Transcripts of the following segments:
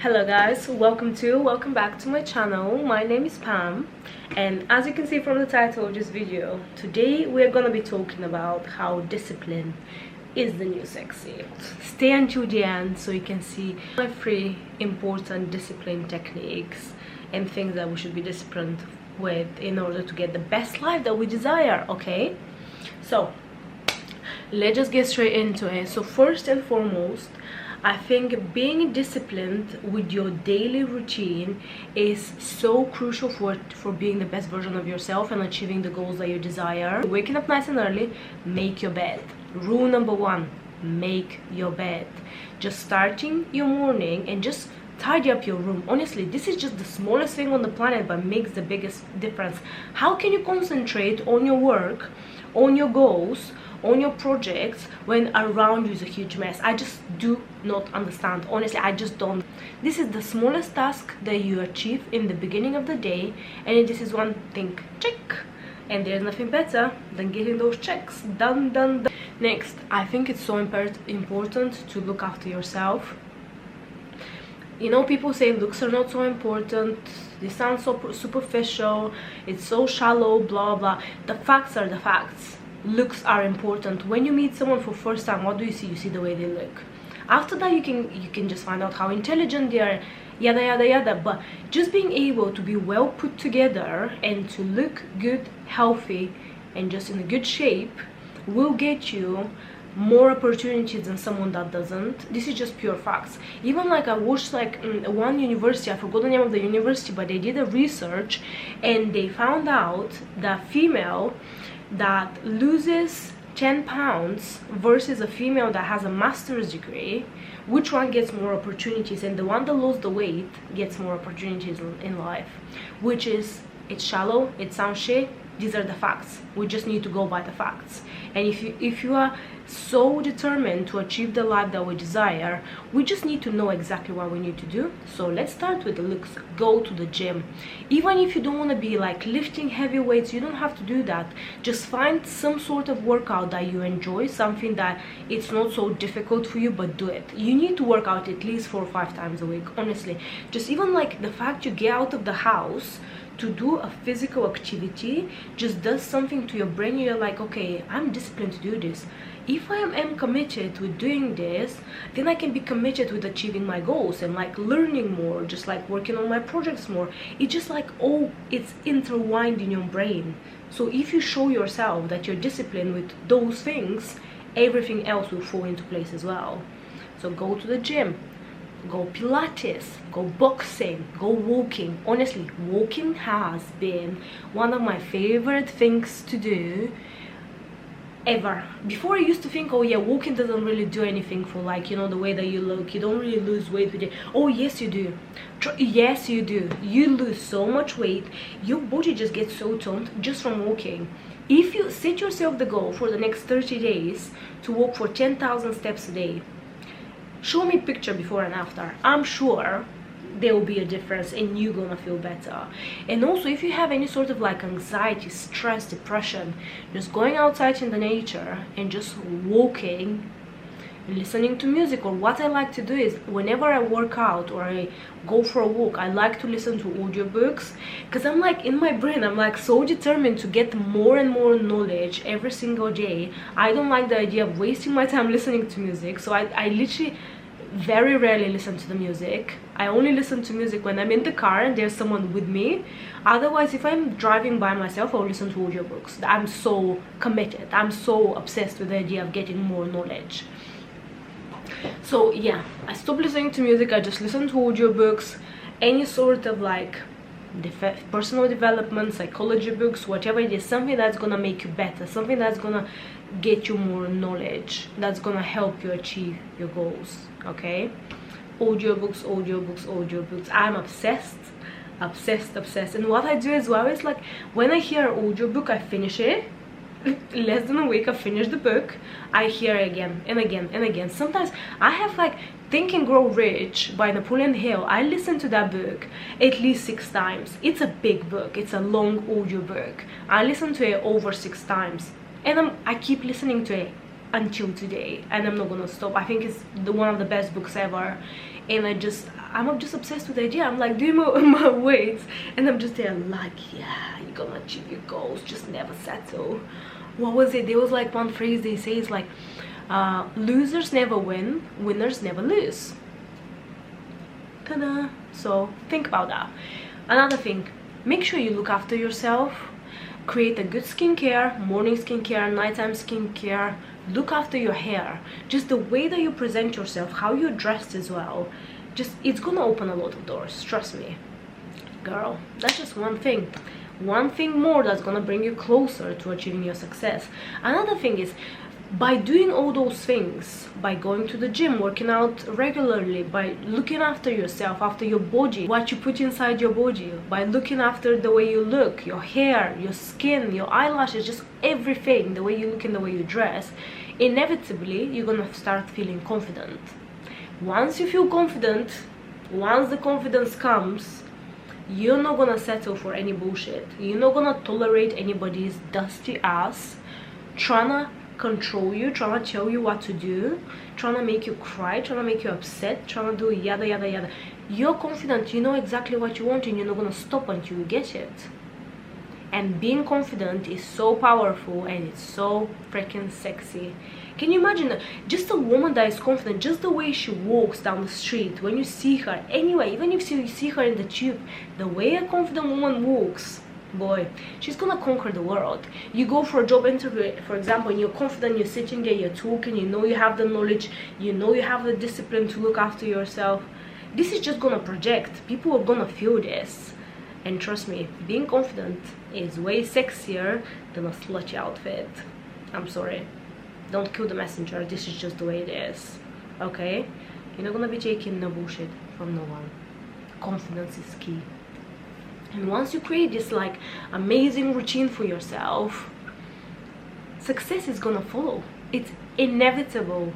Hello guys, welcome back to my channel. My name is Pam, and as you can see from the title of this video, today we're gonna be talking about how discipline is the new sexy. Stay until the end so you can see my 3 important discipline techniques and things that we should be disciplined with in order to get the best life that we desire. Okay, so let's just get straight into it. So first and foremost, I think being disciplined with your daily routine is so crucial for being the best version of yourself and achieving the goals that you desire. Waking up nice and early, make your bed. Rule number 1, make your bed. Just starting your morning and just tidy up your room. Honestly, this is just the smallest thing on the planet but makes the biggest difference. How can you concentrate on your work, on your goals, on your projects when around you is a huge mess? I just do not understand. Honestly, I just don't. This is the smallest task that you achieve in the beginning of the day, and this is one thing, check, and there's nothing better than getting those checks done. Next, I think it's so important to look after yourself. You know, people say looks are not so important, they sound so superficial, it's so shallow, blah blah. The facts are the facts. Looks are important. When you meet someone for first time, what do you see? You see the way they look. After that, you can just find out how intelligent they are, yada yada yada. But just being able to be well put together and to look good, healthy, and just in a good shape will get you more opportunities than someone that doesn't. This is just pure facts. Even like I watched like one university, I forgot the name of the university, but they did a research and they found out that female that loses 10 pounds versus a female that has a master's degree, which one gets more opportunities? And the one that lost the weight gets more opportunities in life. Which is, it's shallow, it sounds shit, these are the facts. We just need to go by the facts. And if you are so determined to achieve the life that we desire, we just need to know exactly what we need to do. So let's start with the looks. Go to the gym. Even if you don't want to be like lifting heavy weights, you don't have to do that. Just find some sort of workout that you enjoy, something that it's not so difficult for you, but do it. You need to work out at least 4 or 5 times a week. Honestly, just even like the fact you get out of the house to do a physical activity just does something to your brain. You're like, okay, I'm disciplined to do this. If I am committed with doing this, then I can be committed with achieving my goals and like learning more, just like working on my projects more. It's just like, oh, it's intertwined in your brain. So if you show yourself that you're disciplined with those things, everything else will fall into place as well. So go to the gym, go Pilates, go boxing, go walking. Honestly, walking has been one of my favorite things to do ever. Before I used to think, oh yeah, walking doesn't really do anything for, like, you know, the way that you look. You don't really lose weight with it. Oh yes you do. Yes you do. You lose so much weight. Your body just gets so toned just from walking. If you set yourself the goal for the next 30 days to walk for 10,000 steps a day, show me picture before and after. I'm sure there will be a difference and you're gonna feel better. And also, if you have any sort of like anxiety, stress, depression, just going outside in the nature and just walking, listening to music. Or what I like to do is, whenever I work out or I go for a walk, I like to listen to audiobooks, because I'm like, in my brain, I'm like so determined to get more and more knowledge every single day. I don't like the idea of wasting my time listening to music. So I literally very rarely listen to the music. I only listen to music when I'm in the car and there's someone with me. Otherwise, if I'm driving by myself, I'll listen to audiobooks. I'm so committed, I'm so obsessed with the idea of getting more knowledge. So yeah, I stopped listening to music. I just listen to audiobooks, any sort of like personal development, psychology books, whatever it is, something that's gonna make you better, something that's gonna get you more knowledge, that's gonna help you achieve your goals. Okay, audiobooks. I'm obsessed. And what I do as well is, like, when I hear an audiobook, I finish it. Less than a week, I finish the book, I hear it again and again and again. Sometimes I have like Think and Grow Rich by Napoleon Hill. I listened to that book at least 6 times. It's a big book, it's a long audio book. I listened to it over 6 times, and I keep listening to it until today, and I'm not gonna stop. I think it's one of the best books ever. and I'm just obsessed with the idea. I'm like doing my weights, and I'm just there like, yeah, you're gonna achieve your goals, just never settle. What was it? There was like one phrase they say is like, losers never win, winners never lose. Ta-da! So think about that. Another thing, make sure you look after yourself. Create a good skincare, morning skincare, nighttime skincare. Look after your hair. Just the way that you present yourself, how you're dressed as well, just it's gonna open a lot of doors, trust me. Girl, that's just one thing more that's gonna bring you closer to achieving your success. Another thing is, by doing all those things, by going to the gym, working out regularly, by looking after yourself, after your body, what you put inside your body, by looking after the way you look, your hair, your skin, your eyelashes, just everything, the way you look and the way you dress, inevitably you're gonna start feeling confident. Once you feel confident, once the confidence comes, you're not gonna settle for any bullshit. You're not gonna tolerate anybody's dusty ass trying to control you, trying to tell you what to do, trying to make you cry, trying to make you upset, trying to do yada yada yada. You're confident, you know exactly what you want, and you're not gonna stop until you get it. And being confident is so powerful, and it's so freaking sexy. Can you imagine just a woman that is confident, just the way she walks down the street, when you see her anyway, even if you see her in the tube, the way a confident woman walks, boy, she's gonna conquer the world. You go for a job interview, for example, and you're confident, you're sitting there, you're talking, you know you have the knowledge, you know you have the discipline to look after yourself. This is just gonna project. People are gonna feel this. And trust me, being confident is way sexier than a slutty outfit. I'm sorry, don't kill the messenger, this is just the way it is, okay? You're not gonna be taking no bullshit from no one. Confidence is key. And once you create this like amazing routine for yourself, success is gonna follow. It's inevitable.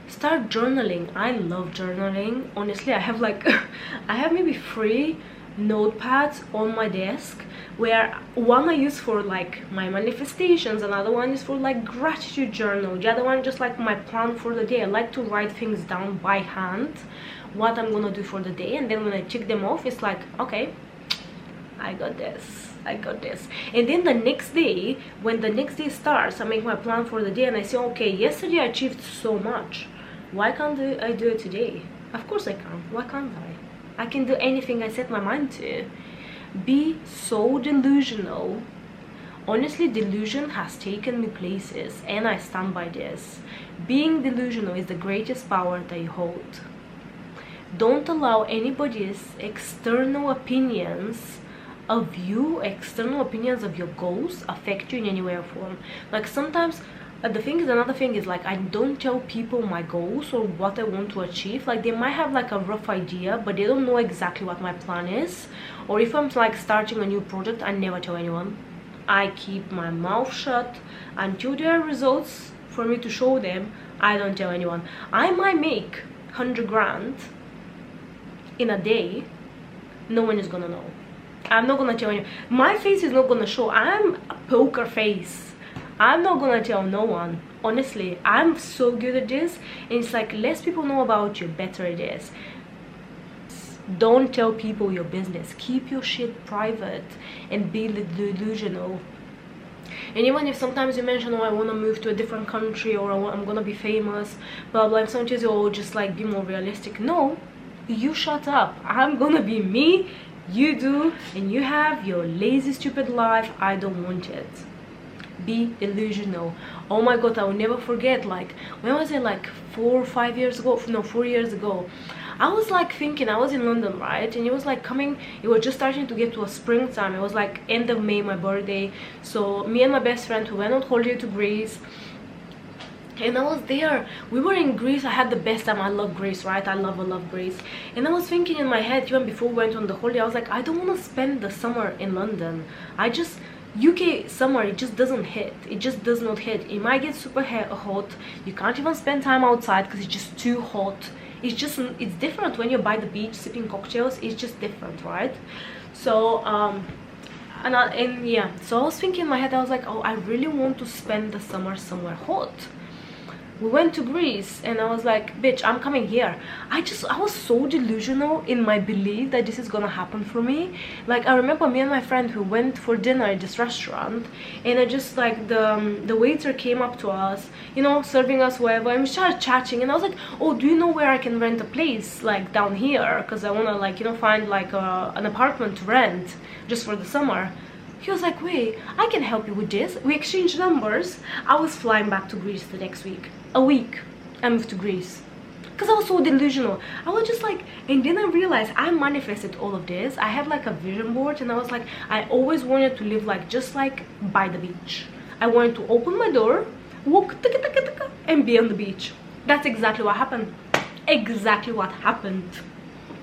Start journaling. I love journaling. Honestly, I have like I have maybe 3 notepads on my desk, where one I use for like my manifestations, another one is for like gratitude journal, the other one just like my plan for the day. I like to write things down by hand, what I'm gonna do for the day, and then when I check them off, it's like, okay, I got this, I got this. And then the next day, when the next day starts, I make my plan for the day, and I say, okay, yesterday I achieved so much, why can't I do it today? Of course I can. Why can't I can do anything I set my mind to. Be so delusional. Honestly, delusion has taken me places, and I stand by this. Being delusional is the greatest power that you hold. Don't allow anybody's external opinions of you, external opinions of your goals affect you in any way or form. Like sometimes another thing is like, I don't tell people my goals or what I want to achieve. Like they might have like a rough idea, but they don't know exactly what my plan is. Or if I'm like starting a new project, I never tell anyone. I keep my mouth shut until there are results for me to show them. I don't tell anyone. I might make 100 grand in a day. No one is gonna know. I'm not gonna tell anyone. My face is not gonna show. I'm a poker face. I'm not gonna tell no one. Honestly, I'm so good at this, and it's like less people know about you, better it is. Don't tell people your business. Keep your shit private and be delusional. And even if sometimes you mention, oh, I want to move to a different country, or I'm gonna be famous, blah blah, and sometimes you, oh, just like be more realistic. No, you shut up. I'm gonna be me, you do, and you have your lazy stupid life. I don't want it. Be delusional. Oh my god, I will never forget, like when was it, like 4 or 5 years ago, no, 4 years ago, I was like thinking, I was in London, right, and it was like coming, it was just starting to get to a springtime. It was like end of May, my birthday, so me and my best friend, we went on holiday to Greece. And I was there, we were in Greece. I had the best time. I love Greece, right? I love Greece. And I was thinking in my head, even before we went on the holiday, I was like, I don't want to spend the summer in London. UK summer, it just doesn't hit. It just does not hit. It might get super hot. You can't even spend time outside because it's just too hot. It's different when you're by the beach sipping cocktails. It's just different, right? So yeah, so I was thinking in my head, I was like, oh, I really want to spend the summer somewhere hot. we went to Greece, and I was like, bitch, I'm coming here. I was so delusional in my belief that this is gonna happen for me. Like, I remember me and my friend who went for dinner at this restaurant, and I just like the waiter came up to us, you know, serving us whatever, and we started chatting, and I was like, oh, do you know where I can rent a place like down here, because I want to, like, you know, find like an apartment to rent just for the summer. He was like, wait, I can help you with this. We exchanged numbers. I was flying back to Greece the next week. A week I moved to Greece, because I was so delusional. I was just like, and then I realized I manifested all of this. I had like a vision board, and I was like, I always wanted to live like just like by the beach. I wanted to open my door, walk and be on the beach. That's exactly what happened. Exactly what happened.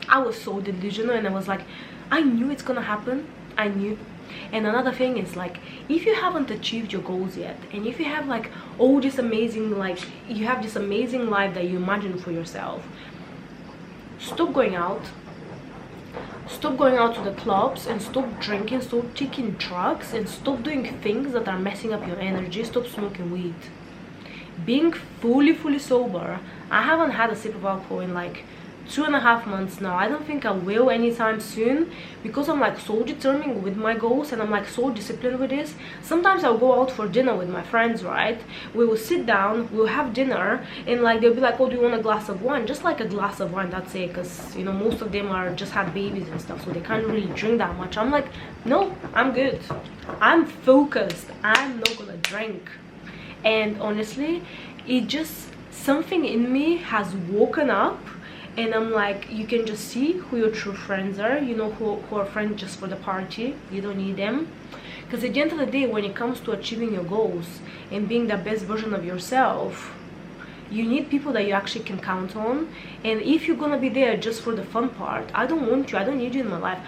I was so delusional, and I was like, I knew it's gonna happen. I knew. And another thing is, like, if you haven't achieved your goals yet, and if you have like all this amazing, like, you have this amazing life that you imagine for yourself, stop going out. Stop going out to the clubs, and stop drinking, stop taking drugs, and stop doing things that are messing up your energy. Stop smoking weed. Being fully sober, I haven't had a sip of alcohol in like 2.5 months now. I don't think I will anytime soon, because I'm like so determined with my goals, and I'm like so disciplined with this. Sometimes I'll go out for dinner with my friends, right? We will sit down, we'll have dinner, and like they'll be like, oh, do you want a glass of wine? Just like a glass of wine, that's it, because you know, most of them are just had babies and stuff, so they can't really drink that much. I'm like, no, I'm good, I'm focused, I'm not gonna drink. And honestly, it just, something in me has woken up, and I'm like, you can just see who your true friends are, you know, who are friends just for the party. You don't need them, because at the end of the day, when it comes to achieving your goals and being the best version of yourself, you need people that you actually can count on. And if you're gonna be there just for the fun part, I don't want you, I don't need you in my life.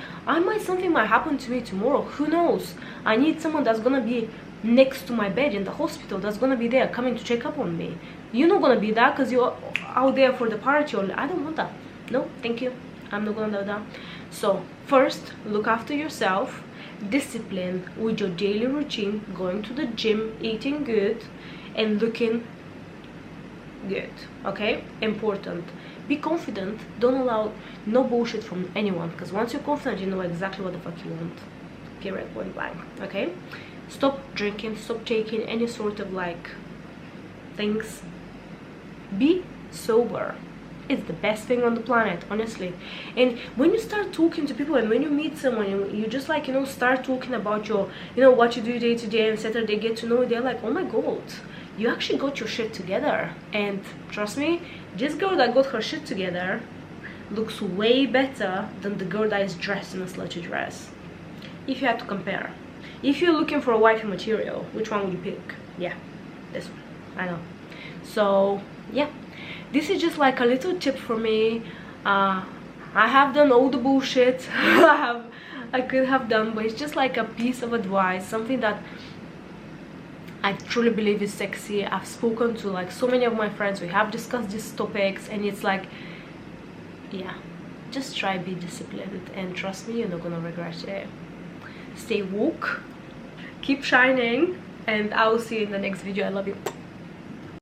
Something might happen to me tomorrow, who knows? I need someone that's gonna be next to my bed in the hospital, that's gonna be there coming to check up on me. You're not gonna be that because you're out there for the party. Or I don't want that. No, thank you, I'm not gonna do that. So first, look after yourself, discipline with your daily routine, going to the gym, eating good, and looking good. Okay, important. Be confident. Don't allow no bullshit from anyone, because once you're confident, you know exactly what the fuck you want, period, point blank. Okay, stop drinking, stop taking any sort of like things. Be sober. It's the best thing on the planet, honestly. And when you start talking to people, and when you meet someone, you just like, you know, start talking about your, you know, what you do day to day, and Saturday, get to know, they're like, oh my god, you actually got your shit together. And trust me, this girl that got her shit together looks way better than the girl that is dressed in a slutty dress. If you had to compare, if you're looking for a wifey material, which one would you pick? Yeah, this one, I know. So yeah, this is just like a little tip for me. I have done all the bullshit I could have done, but it's just like a piece of advice, something that I truly believe is sexy. I've spoken to like so many of my friends, we have discussed these topics, and it's like, yeah, just try be disciplined, and trust me, you're not gonna regret it. Stay woke, keep shining, and I will see you in the next video. I love you.